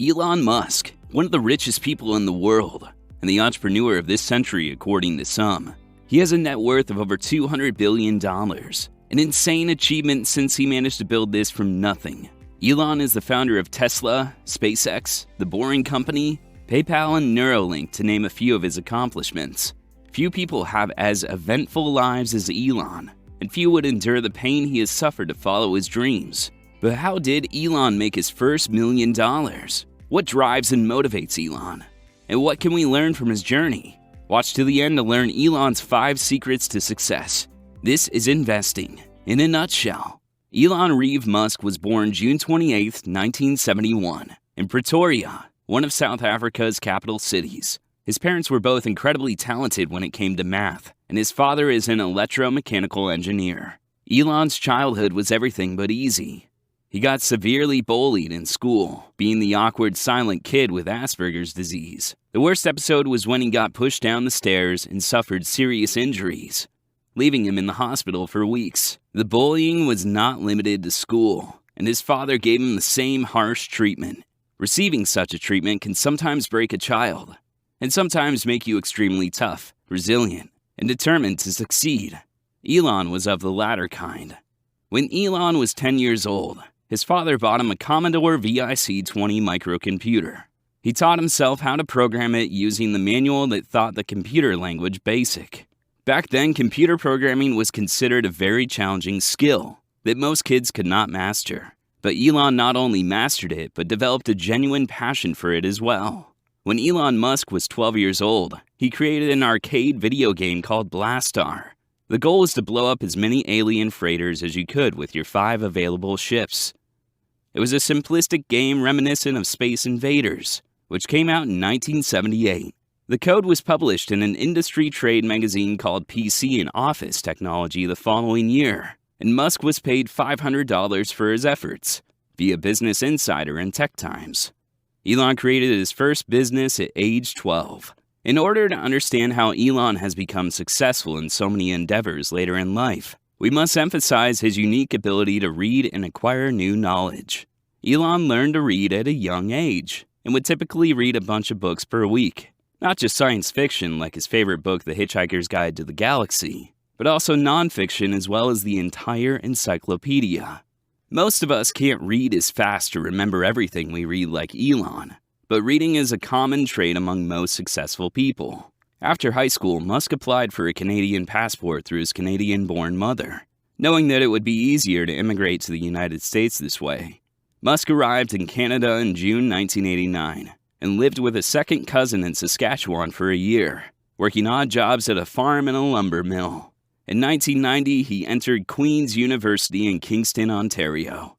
Elon Musk, one of the richest people in the world, and the entrepreneur of this century according to some. He has a net worth of over $200 billion, an insane achievement since he managed to build this from nothing. Elon is the founder of Tesla, SpaceX, The Boring Company, PayPal, and Neuralink, to name a few of his accomplishments. Few people have as eventful lives as Elon, and few would endure the pain he has suffered to follow his dreams. But how did Elon make his first $1 million? What drives and motivates Elon? And what can we learn from his journey? Watch to the end to learn Elon's 5 secrets to success. This is investing in a nutshell. Elon Reeve Musk was born June 28, 1971, in Pretoria, one of South Africa's capital cities. His parents were both incredibly talented when it came to math, and his father is an electromechanical engineer. Elon's childhood was everything but easy. He got severely bullied in school, being the awkward, silent kid with Asperger's disease. The worst episode was when he got pushed down the stairs and suffered serious injuries, leaving him in the hospital for weeks. The bullying was not limited to school, and his father gave him the same harsh treatment. Receiving such a treatment can sometimes break a child, and sometimes make you extremely tough, resilient, and determined to succeed. Elon was of the latter kind. When Elon was 10 years old, his father bought him a Commodore VIC-20 microcomputer. He taught himself how to program it using the manual that taught the computer language BASIC. Back then, computer programming was considered a very challenging skill that most kids could not master. But Elon not only mastered it, but developed a genuine passion for it as well. When Elon Musk was 12 years old, he created an arcade video game called Blastar. The goal was to blow up as many alien freighters as you could with your 5 available ships. It was a simplistic game reminiscent of Space Invaders, which came out in 1978. The code was published in an industry trade magazine called PC and Office Technology the following year, and Musk was paid $500 for his efforts via Business Insider and Tech Times. Elon created his first business at age 12. In order to understand how Elon has become successful in so many endeavors later in life, we must emphasize his unique ability to read and acquire new knowledge. Elon learned to read at a young age, and would typically read a bunch of books per week. Not just science fiction like his favorite book, The Hitchhiker's Guide to the Galaxy, but also nonfiction as well as the entire encyclopedia. Most of us can't read as fast or remember everything we read like Elon, but reading is a common trait among most successful people. After high school, Musk applied for a Canadian passport through his Canadian-born mother, knowing that it would be easier to immigrate to the United States this way. Musk arrived in Canada in June 1989 and lived with a second cousin in Saskatchewan for a year, working odd jobs at a farm and a lumber mill. In 1990, he entered Queen's University in Kingston, Ontario.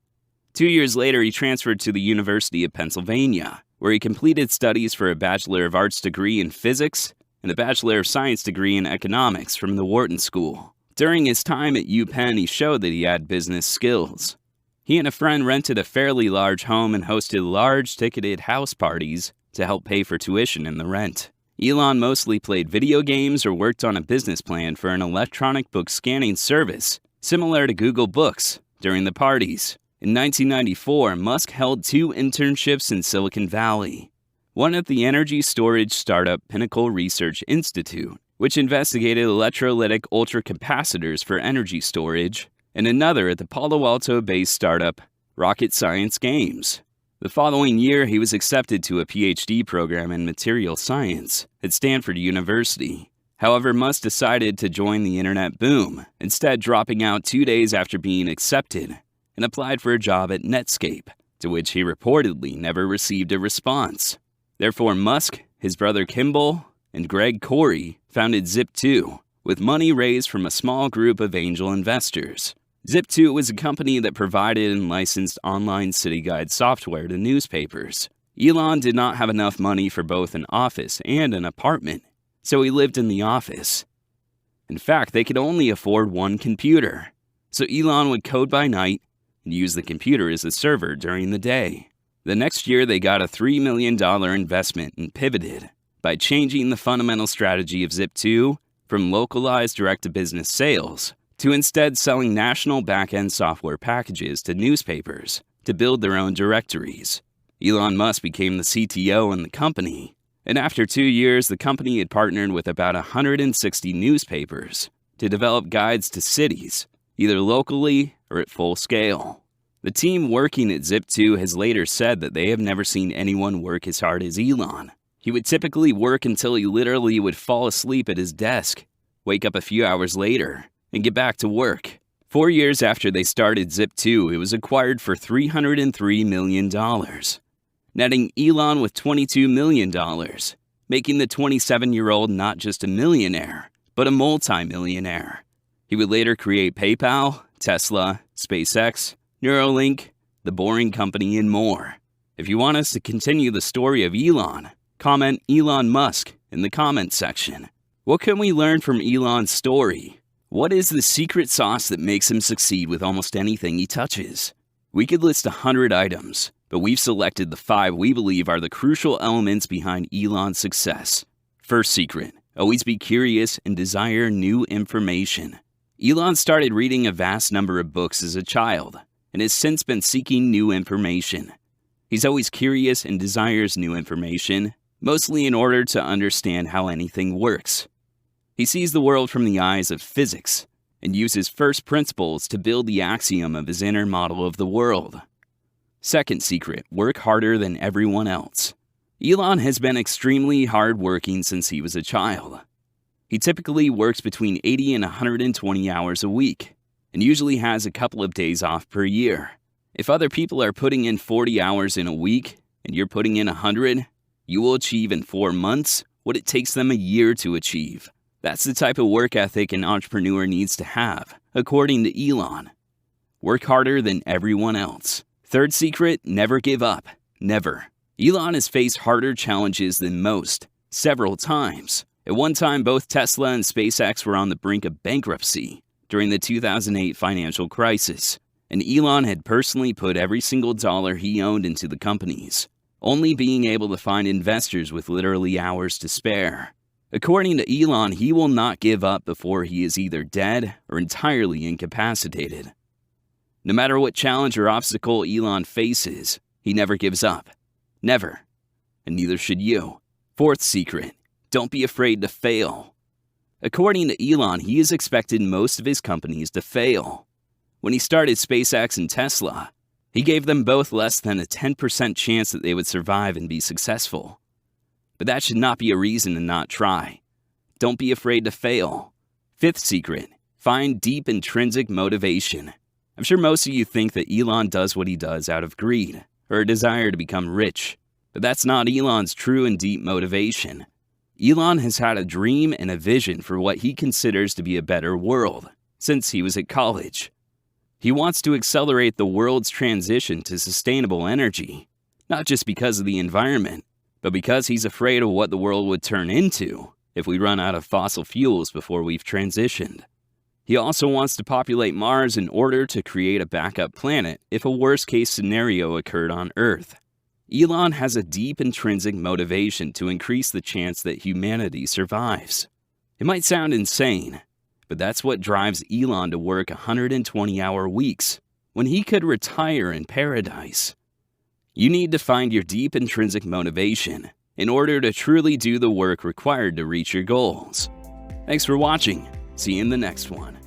2 years later, he transferred to the University of Pennsylvania, where he completed studies for a Bachelor of Arts degree in physics and a Bachelor of Science degree in economics from the Wharton School. During his time at UPenn, he showed that he had business skills. He and a friend rented a fairly large home and hosted large ticketed house parties to help pay for tuition and the rent. Elon mostly played video games or worked on a business plan for an electronic book scanning service, similar to Google Books, during the parties. In 1994, Musk held 2 internships in Silicon Valley. One at the energy storage startup Pinnacle Research Institute, which investigated electrolytic ultracapacitors for energy storage, and another at the Palo Alto-based startup Rocket Science Games. The following year, he was accepted to a PhD program in material science at Stanford University. However, Musk decided to join the internet boom, instead dropping out 2 days after being accepted, and applied for a job at Netscape, to which he reportedly never received a response. Therefore, Musk, his brother Kimball, and Greg Corey founded Zip2 with money raised from a small group of angel investors. Zip2 was a company that provided and licensed online city guide software to newspapers. Elon did not have enough money for both an office and an apartment, so he lived in the office. In fact, they could only afford 1 computer, so Elon would code by night and use the computer as a server during the day. The next year, they got a $3 million investment and pivoted by changing the fundamental strategy of Zip2 from localized direct-to-business sales to instead selling national back-end software packages to newspapers to build their own directories. Elon Musk became the CTO in the company, and after 2 years, the company had partnered with about 160 newspapers to develop guides to cities, either locally or at full scale. The team working at Zip2 has later said that they have never seen anyone work as hard as Elon. He would typically work until he literally would fall asleep at his desk, wake up a few hours later, and get back to work. 4 years after they started Zip2, it was acquired for $303 million, netting Elon with $22 million, making the 27-year-old not just a millionaire, but a multi-millionaire. He would later create PayPal, Tesla, SpaceX, Neuralink, The Boring Company, and more. If you want us to continue the story of Elon, comment Elon Musk in the comments section. What can we learn from Elon's story? What is the secret sauce that makes him succeed with almost anything he touches? We could list 100 items, but we've selected the 5 we believe are the crucial elements behind Elon's success. First secret, always be curious and desire new information. Elon started reading a vast number of books as a child, and has since been seeking new information. He's always curious and desires new information, mostly in order to understand how anything works. He sees the world from the eyes of physics, and uses first principles to build the axiom of his inner model of the world. Second secret, work harder than everyone else. Elon has been extremely hardworking since he was a child. He typically works between 80 and 120 hours a week, and usually has a couple of days off per year. If other people are putting in 40 hours in a week, and you're putting in 100, you will achieve in 4 months what it takes them a year to achieve. That's the type of work ethic an entrepreneur needs to have, according to Elon. Work harder than everyone else. Third secret, never give up. Never. Elon has faced harder challenges than most, several times. At one time, both Tesla and SpaceX were on the brink of bankruptcy during the 2008 financial crisis, and Elon had personally put every single dollar he owned into the companies, only being able to find investors with literally hours to spare. According to Elon, he will not give up before he is either dead or entirely incapacitated. No matter what challenge or obstacle Elon faces, he never gives up. Never. And neither should you. Fourth secret, don't be afraid to fail. According to Elon, he has expected most of his companies to fail. When he started SpaceX and Tesla, he gave them both less than a 10% chance that they would survive and be successful. But that should not be a reason to not try. Don't be afraid to fail. Fifth secret, find deep intrinsic motivation. I'm sure most of you think that Elon does what he does out of greed or a desire to become rich, but that's not Elon's true and deep motivation. Elon has had a dream and a vision for what he considers to be a better world since he was at college. He wants to accelerate the world's transition to sustainable energy, not just because of the environment, but because he's afraid of what the world would turn into if we run out of fossil fuels before we've transitioned. He also wants to populate Mars in order to create a backup planet if a worst-case scenario occurred on Earth. Elon has a deep intrinsic motivation to increase the chance that humanity survives. It might sound insane, but that's what drives Elon to work 120-hour weeks when he could retire in paradise. You need to find your deep intrinsic motivation in order to truly do the work required to reach your goals. Thanks for watching. See you in the next one.